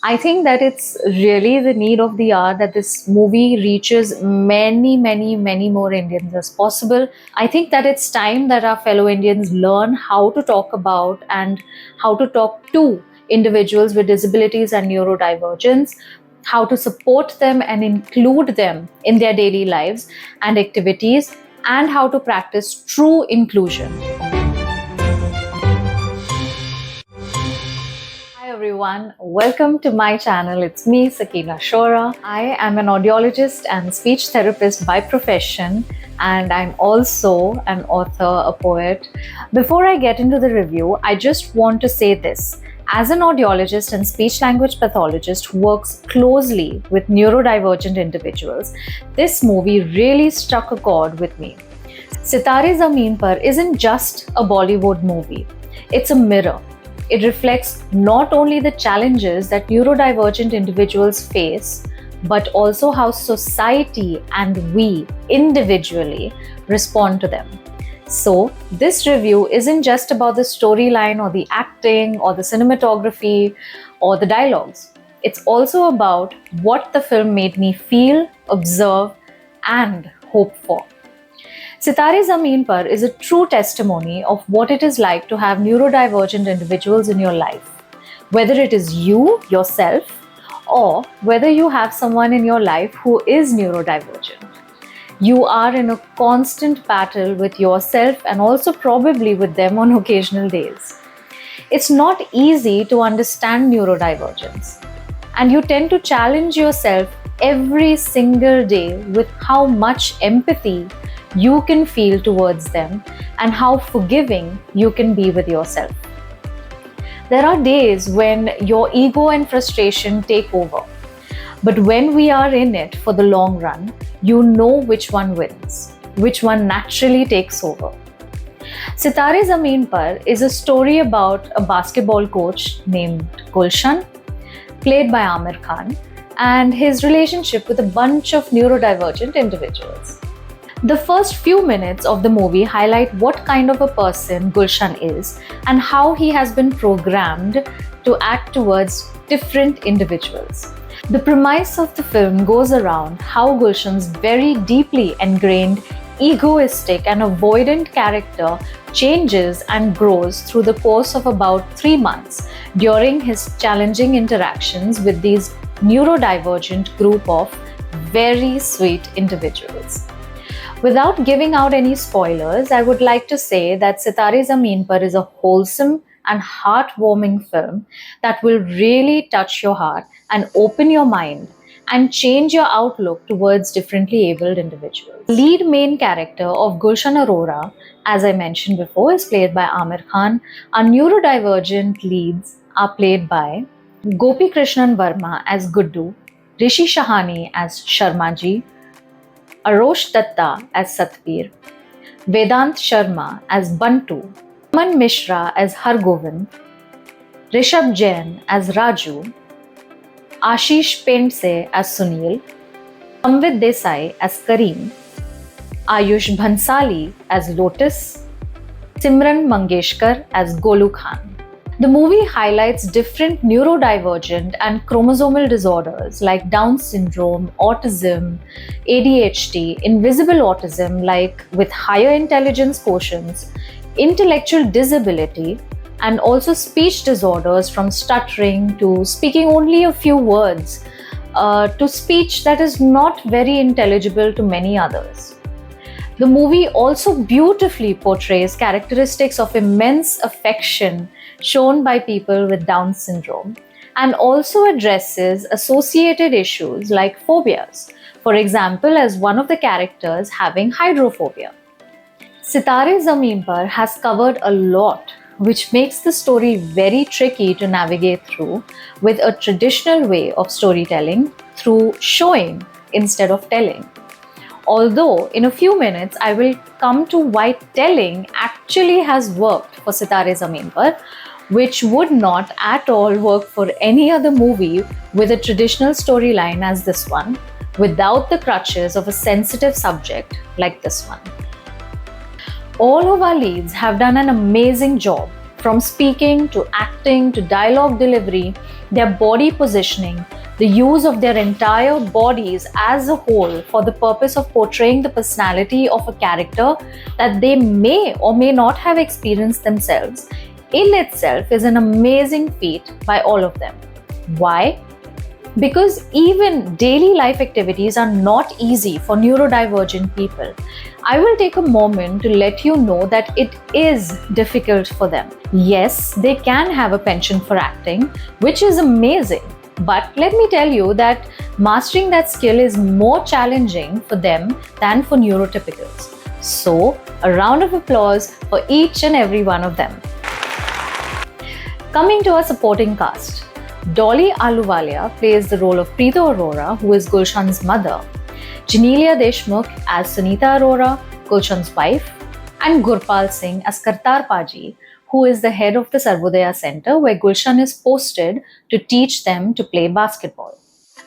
I think that it's really the need of the hour that this movie reaches many, many, many more Indians as possible. I think that it's time that our fellow Indians learn how to talk about and how to talk to individuals with disabilities and neurodivergence, how to support them and include them in their daily lives and activities, and how to practice true inclusion. Hi everyone, welcome to my channel. It's me, Sakina Shora. I am an audiologist and speech therapist by profession, and I'm also an author, a poet. Before I get into the review, I just want to say this. As an audiologist and speech language pathologist who works closely with neurodivergent individuals, this movie really struck a chord with me. Sitaare Zameen Par isn't just a Bollywood movie. It's a mirror. It reflects not only the challenges that neurodivergent individuals face, but also how society and we individually respond to them. So, this review isn't just about the storyline or the acting or the cinematography or the dialogues. It's also about what the film made me feel, observe, and hope for. Sitaare Zameen Par is a true testimony of what it is like to have neurodivergent individuals in your life. Whether it is you, yourself, or whether you have someone in your life who is neurodivergent. You are in a constant battle with yourself and also probably with them on occasional days. It's not easy to understand neurodivergence, and you tend to challenge yourself every single day with how much empathy you can feel towards them and how forgiving you can be with yourself. There are days when your ego and frustration take over, but when we are in it for the long run, you know which one wins, which one naturally takes over. Sitaare Zameen Par is a story about a basketball coach named Gulshan, played by Aamir Khan, and his relationship with a bunch of neurodivergent individuals. The first few minutes of the movie highlight what kind of a person Gulshan is and how he has been programmed to act towards different individuals. The premise of the film goes around how Gulshan's very deeply ingrained, egoistic and avoidant character changes and grows through the course of about 3 months during his challenging interactions with these neurodivergent group of very sweet individuals. Without giving out any spoilers, I would like to say that Sitaare Zameen Par is a wholesome and heartwarming film that will really touch your heart and open your mind and change your outlook towards differently abled individuals. The lead main character of Gulshan Arora, as I mentioned before, is played by Aamir Khan. Our neurodivergent leads are played by Gopi Krishnan Verma as Guddu, Rishi Shahani as Sharmaji, Arosh Datta as Satbir, Vedant Sharma as Bantu, Aman Mishra as Hargovind, Rishabh Jain as Raju, Ashish Pendse as Sunil, Samvid Desai as Kareem, Ayush Bhansali as Lotus, Simran Mangeshkar as Golu Khan. The movie highlights different neurodivergent and chromosomal disorders like Down syndrome, autism, ADHD, invisible autism like with higher intelligence quotients, intellectual disability, and also speech disorders from stuttering to speaking only a few words to speech that is not very intelligible to many others. The movie also beautifully portrays characteristics of immense affection shown by people with Down syndrome and also addresses associated issues like phobias, for example, as one of the characters having hydrophobia. Sitaare Zameen Par has covered a lot, which makes the story very tricky to navigate through with a traditional way of storytelling through showing instead of telling. Although in a few minutes I will come to why telling actually has worked for Sitaare Zameen Par, which would not at all work for any other movie with a traditional storyline as this one, without the crutches of a sensitive subject like this one. All of our leads have done an amazing job, from speaking to acting to dialogue delivery their body positioning, the use of their entire bodies as a whole for the purpose of portraying the personality of a character that they may or may not have experienced themselves, in itself is an amazing feat by all of them. Why? Because even daily life activities are not easy for neurodivergent people. I will take a moment to let you know that it is difficult for them. Yes, they can have a penchant for acting, which is amazing. But let me tell you that mastering that skill is more challenging for them than for neurotypicals. So, a round of applause for each and every one of them. Coming to our supporting cast. Dolly Ahluwalia plays the role of Preeta Arora, who is Gulshan's mother, Janelia Deshmukh as Sunita Arora, Gulshan's wife, and Gurpal Singh as Kartar Paji, who is the head of the Sarvodaya Center, where Gulshan is posted to teach them to play basketball.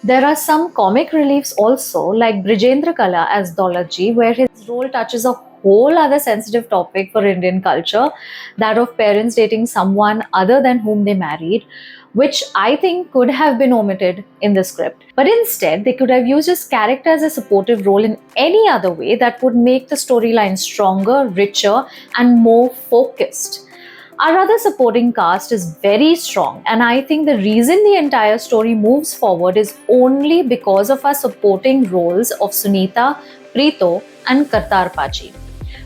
There are some comic reliefs also, like Brijendra Kala as Daulatji, where his role touches a whole other sensitive topic for Indian culture, that of parents dating someone other than whom they married, which I think could have been omitted in the script. But instead, they could have used his character as a supportive role in any other way that would make the storyline stronger, richer, and more focused. Our other supporting cast is very strong, and I think the reason the entire story moves forward is only because of our supporting roles of Sunita, Preeto, and Kartar Paji.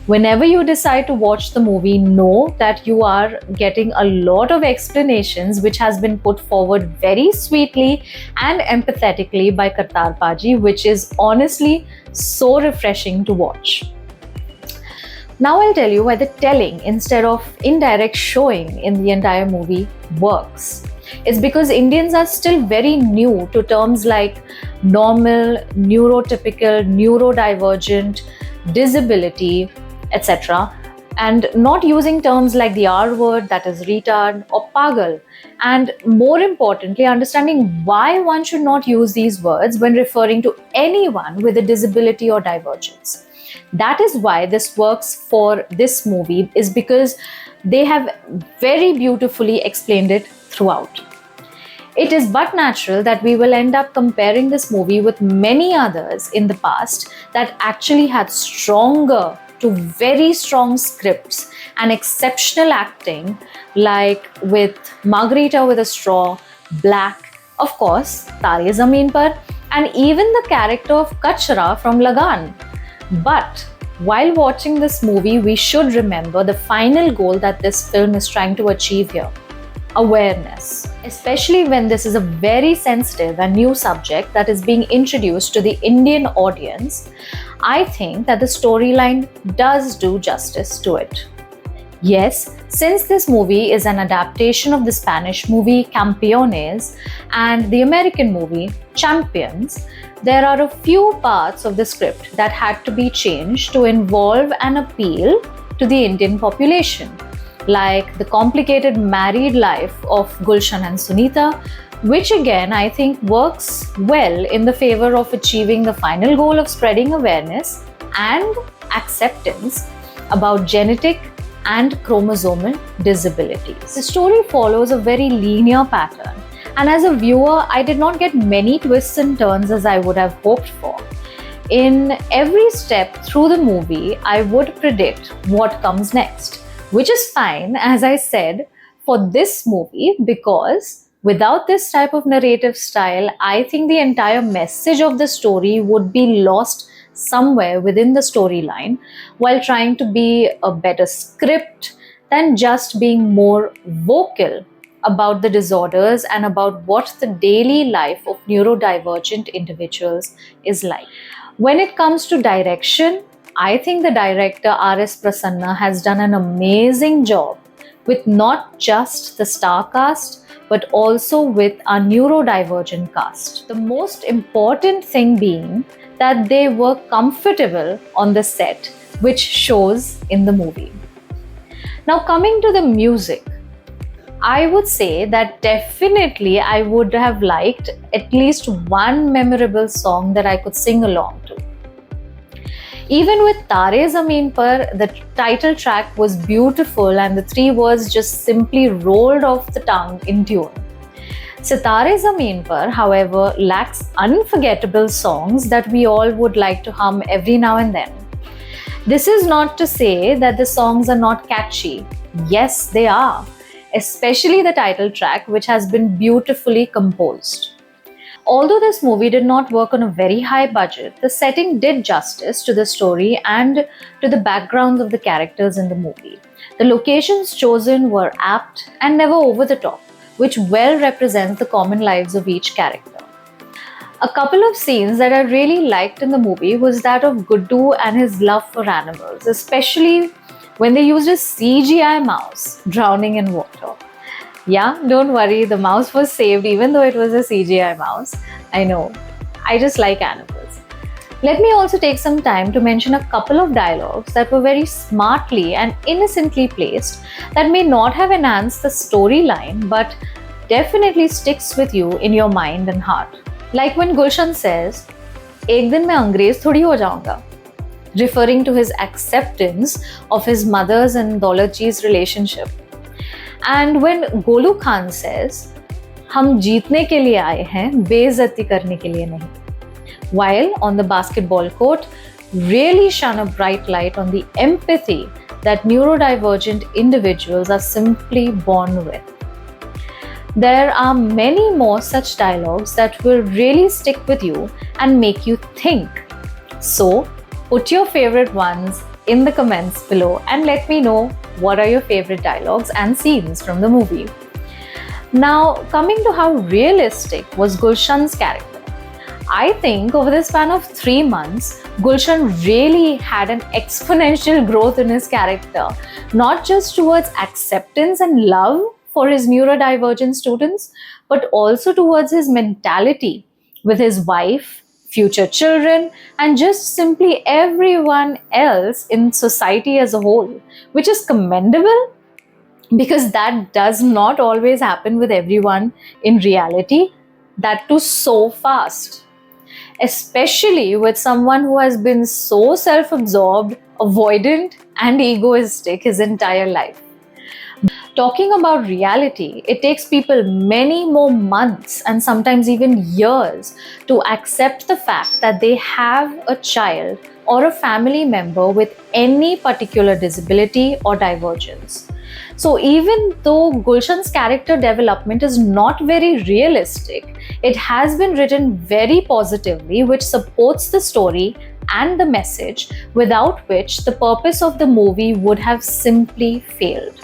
Whenever you decide to watch the movie, know that you are getting a lot of explanations which has been put forward very sweetly and empathetically by Kartar Paji, which is honestly so refreshing to watch. Now I'll tell you why the telling instead of indirect showing in the entire movie works. It's because Indians are still very new to terms like normal, neurotypical, neurodivergent, disability, etc. and not using terms like the R word, that is retard, or pagal, and more importantly, understanding why one should not use these words when referring to anyone with a disability or divergence. That is why this works for this movie, is because they have very beautifully explained it throughout. It is but natural that we will end up comparing this movie with many others in the past that actually had stronger to very strong scripts and exceptional acting, like with Margarita with a Straw, Black, of course, Sitaare Zameen Par, and even the character of Kachra from Lagan. But while watching this movie, we should remember the final goal that this film is trying to achieve here: awareness. Especially when this is a very sensitive and new subject that is being introduced to the Indian audience, I think that the storyline does do justice to it. Yes, since this movie is an adaptation of the Spanish movie Campeones and the American movie Champions, there are a few parts of the script that had to be changed to involve an appeal to the Indian population, like the complicated married life of Gulshan and Sunita, which again I think works well in the favor of achieving the final goal of spreading awareness and acceptance about genetic and chromosomal disabilities. The story follows a very linear pattern, and as a viewer, I did not get many twists and turns as I would have hoped for. In every step through the movie, I would predict what comes next, which is fine, as I said, for this movie, because without this type of narrative style, I think the entire message of the story would be lost somewhere within the storyline while trying to be a better script than just being more vocal about the disorders and about what the daily life of neurodivergent individuals is like. When it comes to direction, I think the director R.S. Prasanna has done an amazing job with not just the star cast, but also with our neurodivergent cast. The most important thing being that they were comfortable on the set, which shows in the movie. Now, coming to the music, I would say that definitely I would have liked at least one memorable song that I could sing along to. Even with Sitaare Zameen Par, the title track was beautiful and the three words just simply rolled off the tongue in tune. Sitaare Zameen Par, however, lacks unforgettable songs that we all would like to hum every now and then. This is not to say that the songs are not catchy. Yes, they are, especially the title track, which has been beautifully composed. Although this movie did not work on a very high budget, the setting did justice to the story and to the backgrounds of the characters in the movie. The locations chosen were apt and never over the top, which well represents the common lives of each character. A couple of scenes that I really liked in the movie was that of Guddu and his love for animals, especially when they used a CGI mouse drowning in water. Yeah, don't worry, the mouse was saved even though it was a CGI mouse. I know, I just like animals. Let me also take some time to mention a couple of dialogues that were very smartly and innocently placed that may not have enhanced the storyline but definitely sticks with you in your mind and heart. Like when Gulshan says, "Ek din main Angrez thodi ho jaunga," referring to his acceptance of his mother's and Daulatji's relationship. And when Golu Khan says, "हम जीतने के लिए आए हैं, बेइज्जती करने के लिए नहीं," while on the basketball court, really shone a bright light on the empathy that neurodivergent individuals are simply born with. There are many more such dialogues that will really stick with you and make you think. So, put your favorite ones in the comments below and let me know what are your favorite dialogues and scenes from the movie. Now, coming to how realistic was Gulshan's character. I think over the span of 3 months, Gulshan really had an exponential growth in his character, not just towards acceptance and love for his neurodivergent students, but also towards his mentality with his wife, future children, and just simply everyone else in society as a whole, which is commendable because that does not always happen with everyone in reality, that too so fast. Especially with someone who has been so self-absorbed, avoidant, and egoistic his entire life. Talking about reality, it takes people many more months and sometimes even years to accept the fact that they have a child or a family member with any particular disability or divergence. So even though Gulshan's character development is not very realistic, it has been written very positively, which supports the story and the message, without which the purpose of the movie would have simply failed.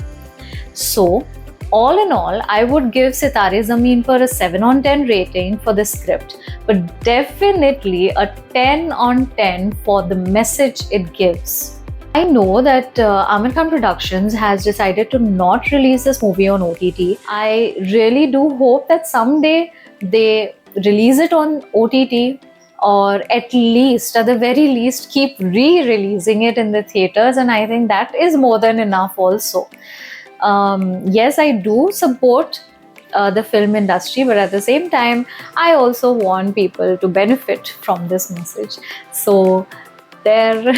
So, all in all, I would give Sitaare Zameen Par a 7 on 10 rating for the script, but definitely a 10 on 10 for the message it gives. I know that Aamir Khan Productions has decided to not release this movie on OTT. I really do hope that someday they release it on OTT, or at least, at the very least, keep re-releasing it in the theaters, and I think that is more than enough also. Yes, I do support the film industry, but at the same time, I also want people to benefit from this message. So, there,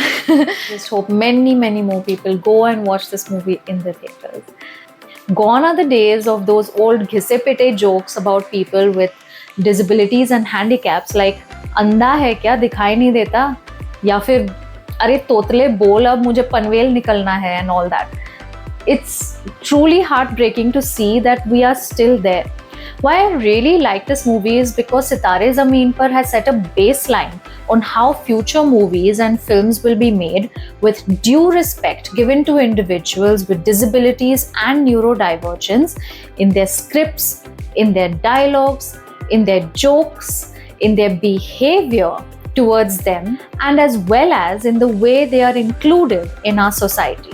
just hope many more people go and watch this movie in the theaters. Gone are the days of those old घिसे-पिटे jokes about people with disabilities and handicaps like अंधा है क्या दिखाई नहीं देता, या फिर अरे तोतले बोल अब मुझे पनवेल निकलना है and all that. It's truly heartbreaking to see that we are still there. Why I really like this movie is because Sitaare Zameen Par has set a baseline on how future movies and films will be made with due respect given to individuals with disabilities and neurodivergence in their scripts, in their dialogues, in their jokes, in their behavior towards them, and as well as in the way they are included in our society.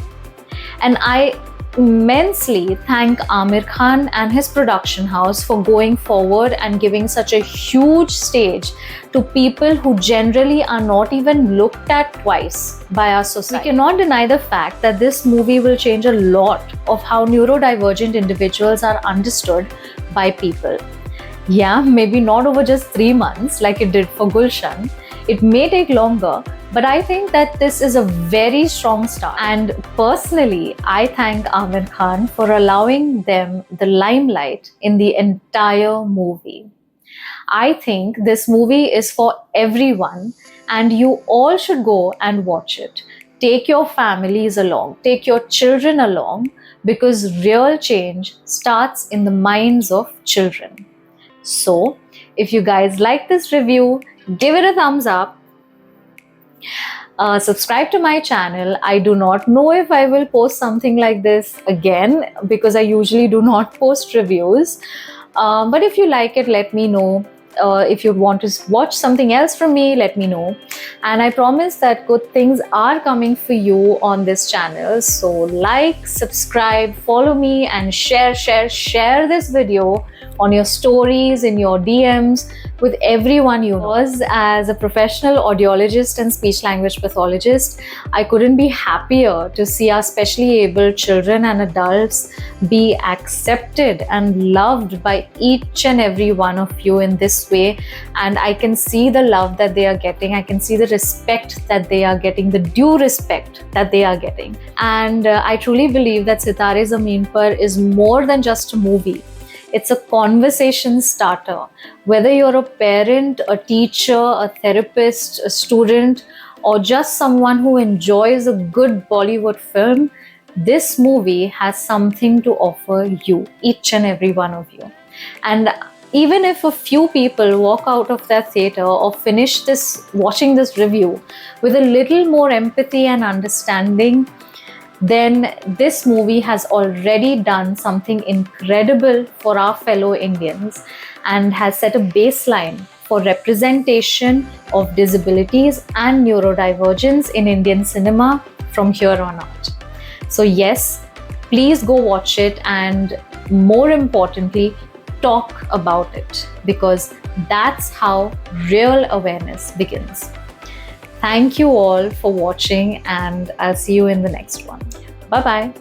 And I immensely thank Aamir Khan and his production house for going forward and giving such a huge stage to people who generally are not even looked at twice by our society. We cannot deny the fact that this movie will change a lot of how neurodivergent individuals are understood by people. Yeah, maybe not over just 3 months like it did for Gulshan. It may take longer, But I think that this is a very strong start. And personally, I thank Amir Khan for allowing them the limelight in the entire movie. I think this movie is for everyone, and you all should go and watch it. Take your families along, take your children along, because real change starts in the minds of children. So, if you guys like this review, give it a thumbs up. Subscribe to my channel. I do not know if I will post something like this again, because I usually do not post reviews. But if you like it, let me know. If you want to watch something else from me, let me know. And I promise that good things are coming for you on this channel. So like, subscribe, follow me, and share this video on your stories, in your DMs, with everyone you know. Because as a professional audiologist and speech language pathologist, I couldn't be happier to see our specially abled children and adults be accepted and loved by each and every one of you in this way. And I can see the love that they are getting. I can see the respect that they are getting, the due respect that they are getting. And I truly believe that Sitaare Zameen Par is more than just a movie. It's a conversation starter. Whether you're a parent, a teacher, a therapist, a student, or just someone who enjoys a good Bollywood film, this movie has something to offer you, each and every one of you. And even if a few people walk out of their theater or finish watching this review with a little more empathy and understanding, then this movie has already done something incredible for our fellow Indians and has set a baseline for representation of disabilities and neurodivergence in Indian cinema from here on out. So yes, please go watch it, and more importantly, talk about it, because that's how real awareness begins. Thank you all for watching, and I'll see you in the next one. Bye-bye.